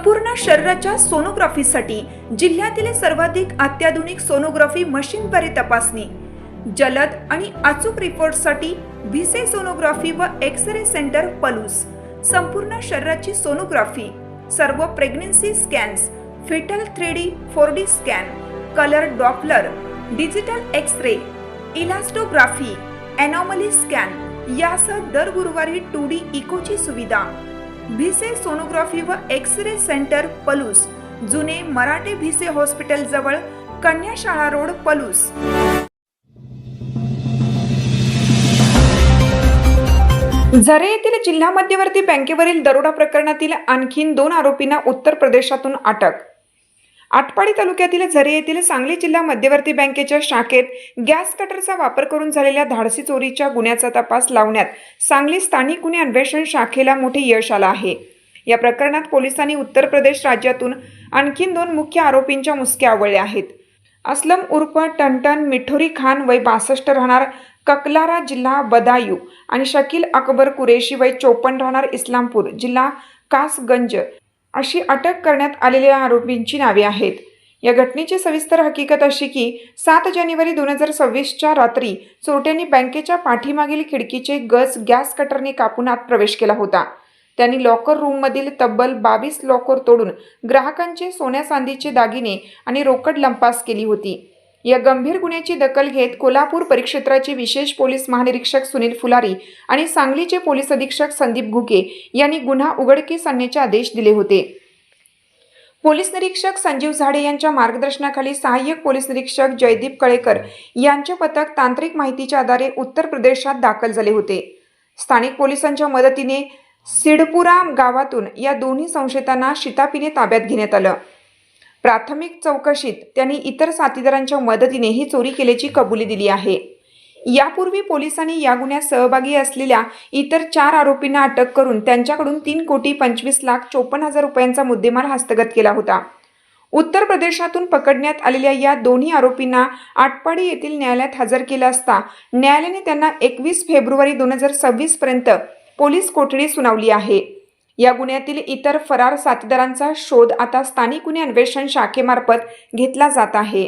संपूर्ण शरीराच्या सोनोग्राफीसाठी जिल्ह्यातील सर्वाधिक अत्याधुनिक सोनोग्राफी मशीनद्वारे तपासणी, जलद आणि अचूक रिपोर्टसाठी भिसे सोनोग्राफी व एक्स-रे सेंटर पलूस, संपूर्ण शरीराची सोनोग्राफी, सर्व pregnancy scans, fetal 3D 4D scan, colour Doppler, digital x-ray, elastography, anomaly scan यासह दर गुरुवारी 2D इकोची सुविधा। भिसे सोनोग्राफी व एक्स-रे सेंटर पलूस, जुने मराठे भिसे हॉस्पिटल जवळ, कन्याशाळा रोड, पलूस। झरे येथील जिल्हा मध्यवर्ती बँकेवरील दरोडा प्रकरणातील आणखीन 2 आरोपींना उत्तर प्रदेशातून अटक। आटपाडी तालुक्यातील झरे येथील सांगली जिल्हा मध्यवर्ती बँकेच्या शाखेत गॅस कटरचा वापर करून झालेल्या धाडसी चोरीच्या गुन्ह्याचा तपास लावण्यात सांगली स्थानिक गुन्हे अन्वेषण शाखेला मोठे यश आलं आहे। या प्रकरणात पोलिसांनी उत्तर प्रदेश राज्यातून आणखीन 2 मुख्य आरोपींच्या मुसक्या आवळल्या आहेत। असलम उर्फ टनटन मिठोरी खान वय 62 राहणार ककलारा जिल्हा बदायूं आणि शकील अकबर कुरेशी वय 54 राहणार इस्लामपूर जिल्हा कासगंज अशी अटक करण्यात आलेल्या आरोपींची नावे आहेत। या घटनेची सविस्तर हकीकत अशी की 7 जानेवारी 2026च्या रात्री चोरट्यांनी बँकेच्या पाठीमागील खिडकीचे गॅस कटरने कापून आत प्रवेश केला होता। त्यांनी लॉकर रूममधील तब्बल 22 लॉकर तोडून ग्राहकांचे सोन्या चांदीचे दागिने आणि रोकड लंपास केली होती। या गंभीर गुन्ह्याची दखल घेत कोल्हापूर परिक्षेत्राचे विशेष पोलीस महानिरीक्षक सुनील फुलारी आणि सांगलीचे पोलीस अधीक्षक संदीप घुके यांनी गुन्हा उघडकीस आणण्याचे आदेश दिले होते। पोलीस निरीक्षक संजीव झाडे यांच्या मार्गदर्शनाखाली सहाय्यक पोलीस निरीक्षक जयदीप कळेकर यांचे पथक तांत्रिक माहितीच्या आधारे उत्तर प्रदेशात दाखल झाले होते। स्थानिक पोलिसांच्या मदतीने सिडपुरा गावातून या दोन्ही संशयितांना शिताफीने ताब्यात घेण्यात आलं। प्राथमिक चौकशीत त्यांनी इतर साथीदारांच्या मदतीने ही चोरी केल्याची कबुली दिली आहे। यापूर्वी पोलिसांनी या गुन्ह्यात सहभागी असलेल्या इतर 4 आरोपींना अटक करून त्यांच्याकडून 3,25,54,000 रुपयांचा मुद्देमाल हस्तगत केला होता। उत्तर प्रदेशातून पकडण्यात आलेल्या या दोन्ही आरोपींना आटपाडी येथील न्यायालयात हजर केलं असता न्यायालयाने त्यांना 21 फेब्रुवारी 2026 पर्यंत पोलीस कोठडी सुनावली आहे। या गुन्ह्यातील इतर फरार साथीदारांचा शोध आता स्थानिक गुन्हे अन्वेषण शाखेमार्फत घेतला जात आहे।